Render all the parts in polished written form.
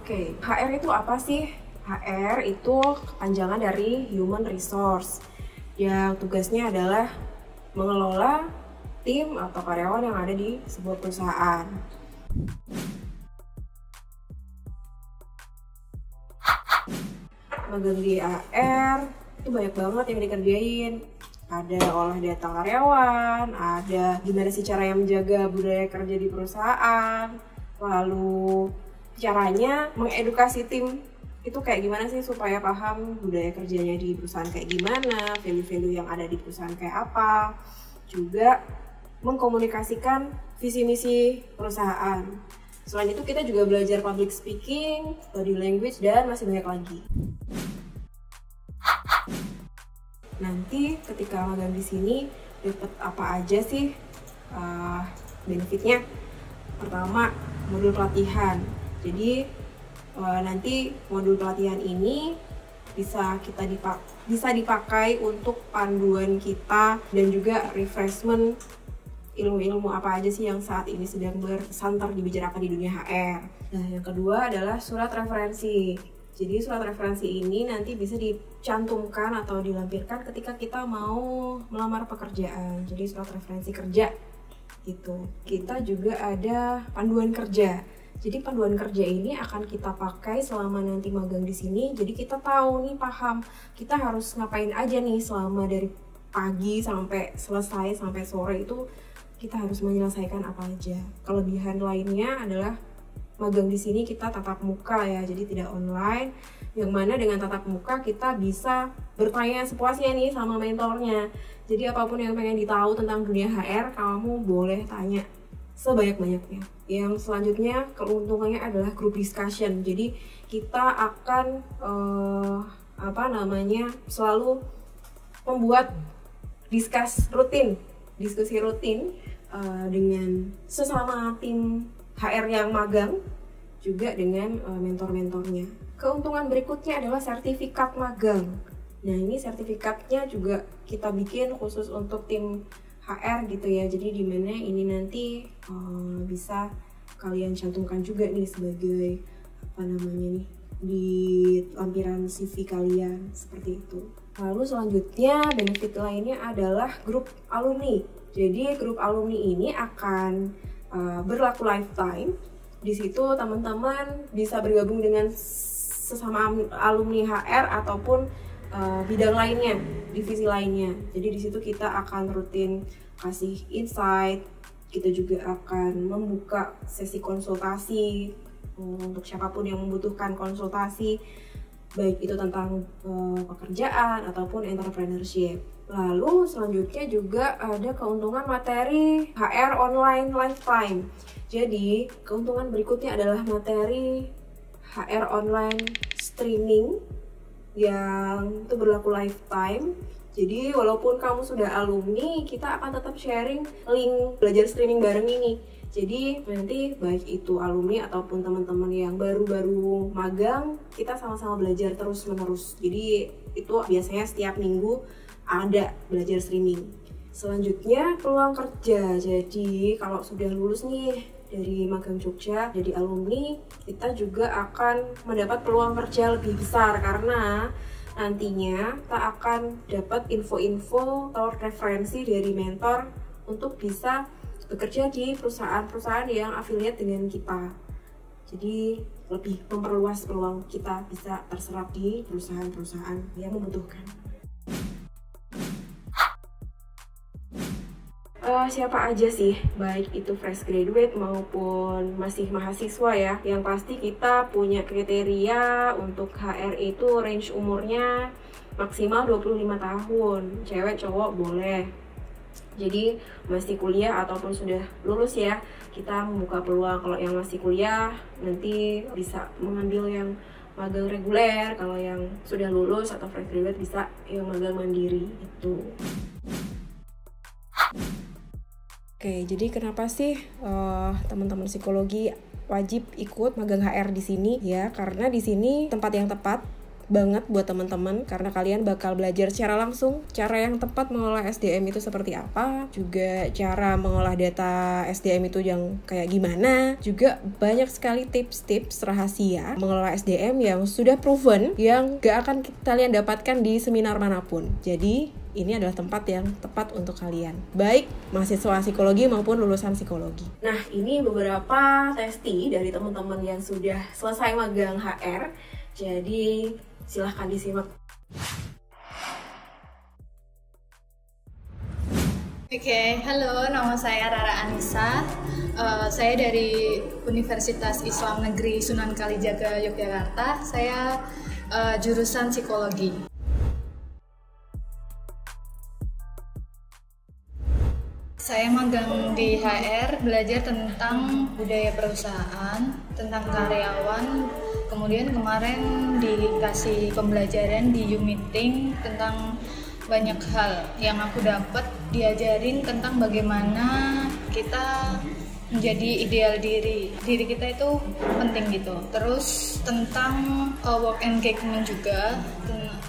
Oke, HR itu apa sih? HR itu kepanjangan dari Human Resource yang tugasnya adalah mengelola tim atau karyawan yang ada di sebuah perusahaan. Magang di HR itu banyak banget yang dikerjain. Ada olah data karyawan, ada gimana sih caranya menjaga budaya kerja di perusahaan, lalu caranya mengedukasi tim itu kayak gimana sih supaya paham budaya kerjanya di perusahaan kayak gimana, value-value yang ada di perusahaan kayak apa, juga mengkomunikasikan visi misi perusahaan. Selain itu kita juga belajar public speaking, body language, dan masih banyak lagi. Nanti ketika magang di sini dapat apa aja sih benefitnya? Pertama, modul pelatihan. Jadi nanti modul pelatihan ini bisa dipakai untuk panduan kita dan juga refreshment ilmu-ilmu apa aja sih yang saat ini sedang bersantar dibicarakan di dunia HR. Nah, yang kedua adalah surat referensi. Jadi surat referensi ini nanti bisa dicantumkan atau dilampirkan ketika kita mau melamar pekerjaan. Jadi surat referensi kerja gitu. Kita juga ada panduan kerja. Jadi panduan kerja ini akan kita pakai selama nanti magang di sini. Jadi kita tahu nih, paham kita harus ngapain aja nih selama dari pagi sampai selesai sampai sore itu kita harus menyelesaikan apa aja. Kelebihan lainnya adalah magang di sini kita tatap muka ya, jadi tidak online. Yang mana dengan tatap muka kita bisa bertanya sepuasnya nih sama mentornya. Jadi apapun yang pengen ditahu tentang dunia HR, kamu boleh tanya sebanyak-banyaknya. Yang selanjutnya keuntungannya adalah group discussion. Jadi kita akan selalu membuat diskusi rutin dengan sesama tim HR yang magang, juga dengan mentor-mentornya. Keuntungan berikutnya adalah sertifikat magang. Nah, ini sertifikatnya juga kita bikin khusus untuk tim HR gitu ya. Jadi di mana ini nanti bisa kalian cantumkan juga nih sebagai di lampiran CV kalian seperti itu. Lalu selanjutnya benefit lainnya adalah grup alumni. Jadi grup alumni ini akan berlaku lifetime. Di situ teman-teman bisa bergabung dengan sesama alumni HR ataupun bidang lainnya, divisi lainnya. Jadi di situ kita akan rutin kasih insight. Kita juga akan membuka sesi konsultasi untuk siapapun yang membutuhkan konsultasi, baik itu tentang pekerjaan ataupun entrepreneurship. Lalu selanjutnya juga ada keuntungan materi HR online lifetime. Jadi keuntungan berikutnya adalah materi HR online streaming yang itu berlaku lifetime. Jadi walaupun kamu sudah alumni, kita akan tetap sharing link belajar streaming bareng ini. Jadi nanti baik itu alumni ataupun teman-teman yang baru-baru magang, kita sama-sama belajar terus-menerus. Jadi itu biasanya setiap minggu ada belajar streaming. Selanjutnya peluang kerja. Jadi kalau sudah lulus nih dari magang Jogja jadi alumni, kita juga akan mendapat peluang kerja lebih besar karena nantinya kita akan dapat info-info atau referensi dari mentor untuk bisa bekerja di perusahaan-perusahaan yang afiliat dengan kita. Jadi lebih memperluas peluang kita bisa terserap di perusahaan-perusahaan yang membutuhkan. Siapa aja sih, baik itu fresh graduate maupun masih mahasiswa ya. Yang pasti kita punya kriteria untuk HR itu range umurnya maksimal 25 tahun. Cewek cowok boleh. Jadi masih kuliah ataupun sudah lulus ya, kita membuka peluang. Kalau yang masih kuliah nanti bisa mengambil yang magang reguler. Kalau yang sudah lulus atau fresh graduate bisa yang magang mandiri itu. Oke, jadi kenapa sih teman-teman psikologi wajib ikut magang HR di sini ya? Karena di sini tempat yang tepat banget buat teman-teman karena kalian bakal belajar secara langsung cara yang tepat mengolah SDM itu seperti apa, juga cara mengolah data SDM itu yang kayak gimana, juga banyak sekali tips-tips rahasia mengelola SDM yang sudah proven yang gak akan kalian dapatkan di seminar manapun. Jadi ini adalah tempat yang tepat untuk kalian, baik mahasiswa psikologi maupun lulusan psikologi. Nah, ini beberapa testi dari teman-teman yang sudah selesai magang HR. Jadi silahkan disimak. Oke, halo, nama saya Rara Anissa. Saya dari Universitas Islam Negeri Sunan Kalijaga, Yogyakarta. Saya jurusan psikologi. Saya magang di HR, belajar tentang budaya perusahaan, tentang karyawan. Kemudian kemarin dikasih pembelajaran di U-Meeting tentang banyak hal yang aku dapat, diajarin tentang bagaimana kita menjadi ideal diri kita itu penting gitu. Terus tentang work engagement juga,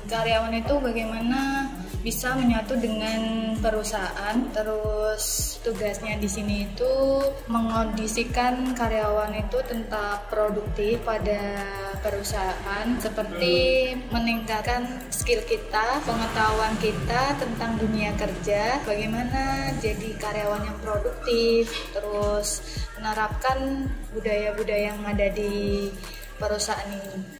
karyawan itu bagaimana bisa menyatu dengan perusahaan. Terus tugasnya di sini itu mengondisikan karyawan itu tetap produktif pada perusahaan, seperti meningkatkan skill kita, pengetahuan kita tentang dunia kerja, bagaimana jadi karyawan yang produktif, terus menerapkan budaya-budaya yang ada di perusahaan ini.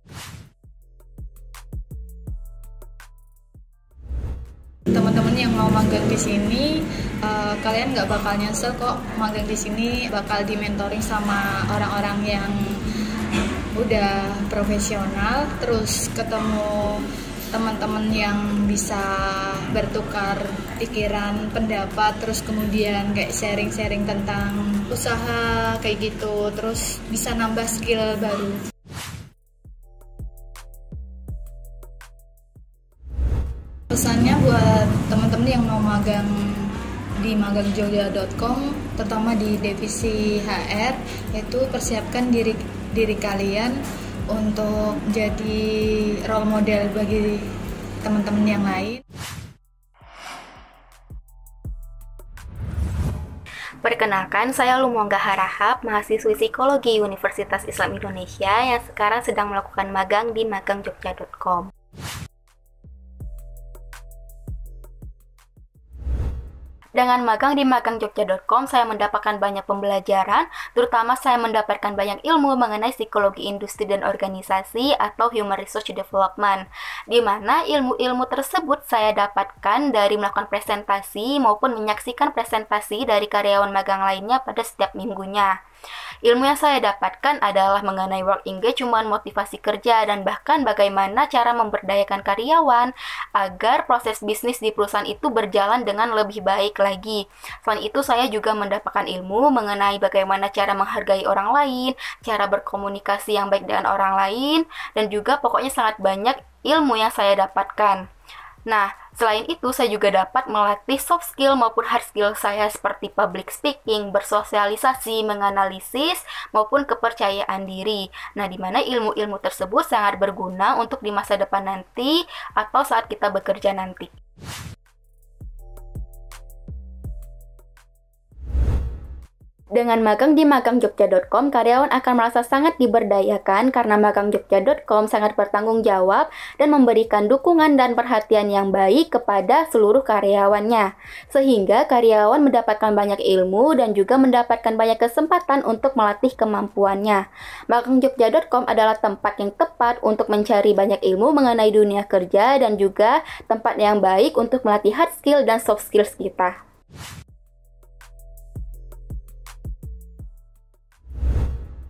Teman-teman yang mau magang di sini, kalian nggak bakal nyesel kok. Magang di sini bakal dimentoring sama orang-orang yang udah profesional, terus ketemu teman-teman yang bisa bertukar pikiran, pendapat, terus kemudian kayak sharing-sharing tentang usaha kayak gitu, terus bisa nambah skill baru. Pesannya buat teman-teman yang mau magang di magangjogja.com, terutama di divisi HR, yaitu persiapkan diri kalian untuk jadi role model bagi teman-teman yang lain. Perkenalkan, saya Lumonga Harahap, mahasiswi psikologi Universitas Islam Indonesia yang sekarang sedang melakukan magang di magangjogja.com. Dengan magang di magangjogja.com, saya mendapatkan banyak pembelajaran, terutama saya mendapatkan banyak ilmu mengenai psikologi industri dan organisasi atau Human Resource Development, di mana ilmu-ilmu tersebut saya dapatkan dari melakukan presentasi maupun menyaksikan presentasi dari karyawan magang lainnya pada setiap minggunya. Ilmu yang saya dapatkan adalah mengenai work engagement, motivasi kerja, dan bahkan bagaimana cara memberdayakan karyawan agar proses bisnis di perusahaan itu berjalan dengan lebih baik lagi. Selain itu, saya juga mendapatkan ilmu mengenai bagaimana cara menghargai orang lain, cara berkomunikasi yang baik dengan orang lain, dan juga pokoknya sangat banyak ilmu yang saya dapatkan. Nah, selain itu saya juga dapat melatih soft skill maupun hard skill saya seperti public speaking, bersosialisasi, menganalisis, maupun kepercayaan diri. Nah, di mana ilmu-ilmu tersebut sangat berguna untuk di masa depan nanti atau saat kita bekerja nanti. Dengan magang di magangjogja.com, karyawan akan merasa sangat diberdayakan karena magangjogja.com sangat bertanggung jawab dan memberikan dukungan dan perhatian yang baik kepada seluruh karyawannya. Sehingga karyawan mendapatkan banyak ilmu dan juga mendapatkan banyak kesempatan untuk melatih kemampuannya. Magangjogja.com adalah tempat yang tepat untuk mencari banyak ilmu mengenai dunia kerja dan juga tempat yang baik untuk melatih hard skill dan soft skills kita.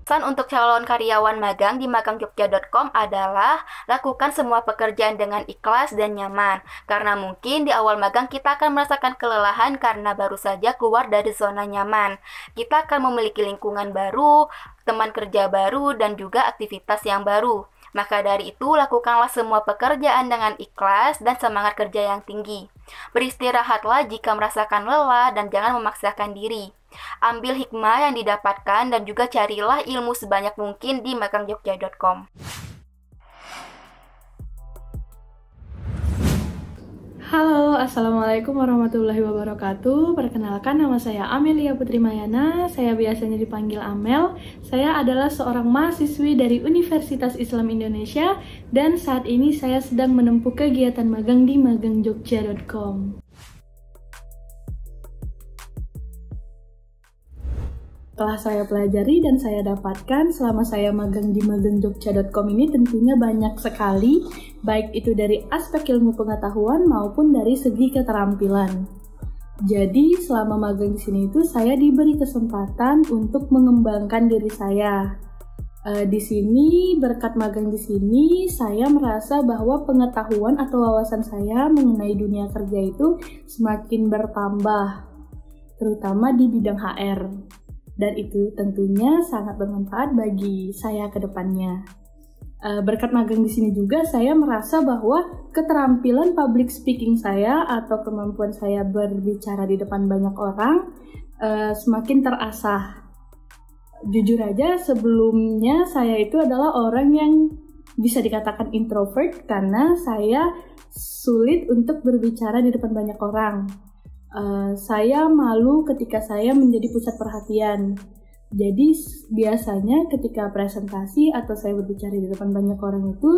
Pesan untuk calon karyawan magang di magangjogja.com adalah lakukan semua pekerjaan dengan ikhlas dan nyaman. Karena mungkin di awal magang kita akan merasakan kelelahan karena baru saja keluar dari zona nyaman. Kita akan memiliki lingkungan baru, teman kerja baru, dan juga aktivitas yang baru. Maka dari itu, lakukanlah semua pekerjaan dengan ikhlas dan semangat kerja yang tinggi. Beristirahatlah jika merasakan lelah dan jangan memaksakan diri. Ambil hikmah yang didapatkan dan juga carilah ilmu sebanyak mungkin di magangjogja.com. Halo, Assalamualaikum warahmatullahi wabarakatuh. Perkenalkan, nama saya Amelia Putri Mayana. Saya biasanya dipanggil Amel. Saya adalah seorang mahasiswi dari Universitas Islam Indonesia dan saat ini saya sedang menempuh kegiatan magang di magangjogja.com. Telah saya pelajari dan saya dapatkan selama saya magang di magangjogja.com ini tentunya banyak sekali, baik itu dari aspek ilmu pengetahuan maupun dari segi keterampilan. Jadi selama magang di sini itu saya diberi kesempatan untuk mengembangkan diri saya. Di sini berkat magang di sini saya merasa bahwa pengetahuan atau wawasan saya mengenai dunia kerja itu semakin bertambah, terutama di bidang HR. Dan itu tentunya sangat bermanfaat bagi saya ke depannya. Berkat magang di sini juga saya merasa bahwa keterampilan public speaking saya atau kemampuan saya berbicara di depan banyak orang semakin terasah. Jujur aja sebelumnya saya itu adalah orang yang bisa dikatakan introvert karena saya sulit untuk berbicara di depan banyak orang. Saya malu ketika saya menjadi pusat perhatian. Jadi biasanya ketika presentasi atau saya berbicara di depan banyak orang itu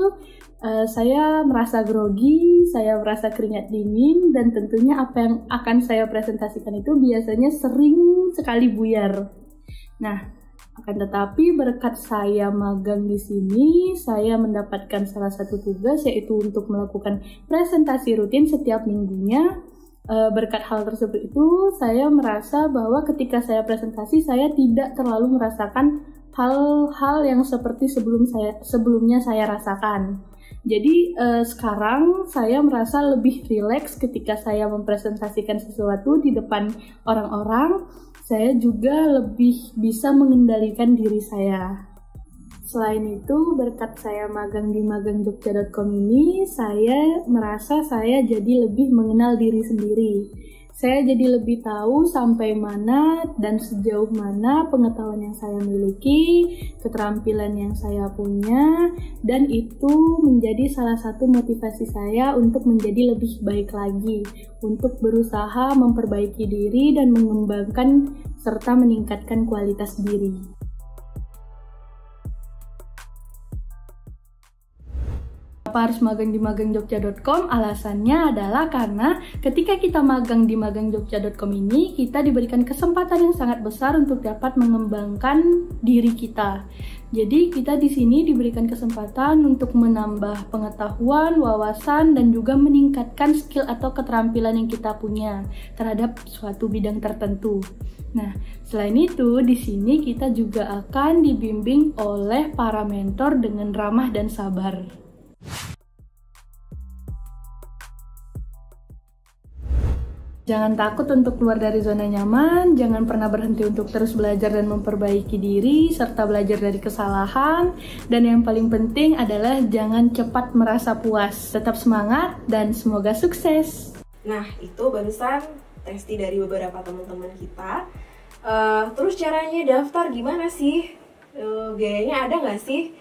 saya merasa grogi, saya merasa keringat dingin, dan tentunya apa yang akan saya presentasikan itu biasanya sering sekali buyar. Nah, akan tetapi berkat saya magang di sini, saya mendapatkan salah satu tugas yaitu untuk melakukan presentasi rutin setiap minggunya. Berkat hal tersebut itu, saya merasa bahwa ketika saya presentasi, saya tidak terlalu merasakan hal-hal yang seperti sebelumnya saya rasakan. Jadi sekarang saya merasa lebih rileks ketika saya mempresentasikan sesuatu di depan orang-orang. Saya juga lebih bisa mengendalikan diri saya. Selain itu, berkat saya magang di magangjogja.com ini, saya merasa saya jadi lebih mengenal diri sendiri. Saya jadi lebih tahu sampai mana dan sejauh mana pengetahuan yang saya miliki, keterampilan yang saya punya, dan itu menjadi salah satu motivasi saya untuk menjadi lebih baik lagi, untuk berusaha memperbaiki diri dan mengembangkan serta meningkatkan kualitas diri. Harus magang di magangjogja.com? Alasannya adalah karena ketika kita magang di magangjogja.com ini, kita diberikan kesempatan yang sangat besar untuk dapat mengembangkan diri kita. Jadi kita di sini diberikan kesempatan untuk menambah pengetahuan, wawasan, dan juga meningkatkan skill atau keterampilan yang kita punya terhadap suatu bidang tertentu. Nah, selain itu di sini kita juga akan dibimbing oleh para mentor dengan ramah dan sabar. Jangan takut untuk keluar dari zona nyaman, jangan pernah berhenti untuk terus belajar dan memperbaiki diri, serta belajar dari kesalahan. Dan yang paling penting adalah jangan cepat merasa puas. Tetap semangat dan semoga sukses. Nah, itu barusan testi dari beberapa teman-teman kita. Terus caranya daftar gimana sih? Biayanya ada nggak sih?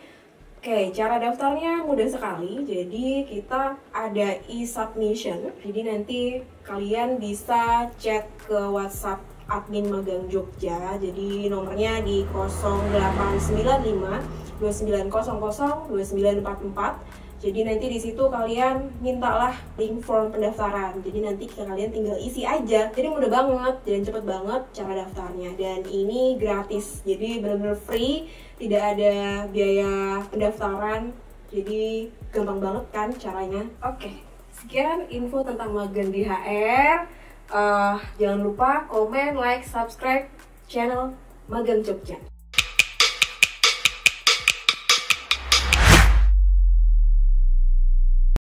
Oke, cara daftarnya mudah sekali. Jadi kita ada e-submission. Jadi nanti kalian bisa chat ke WhatsApp admin Magang Jogja. Jadi nomornya di 0895 2900 2944. Jadi nanti di situ kalian mintalah link form pendaftaran. Jadi nanti kalian tinggal isi aja. Jadi mudah banget dan cepet banget cara daftarnya. Dan ini gratis. Jadi benar-benar free, tidak ada biaya pendaftaran. Jadi gampang banget kan caranya. Oke, sekian info tentang magang di HR. Jangan lupa komen, like, subscribe channel Magang Jogja.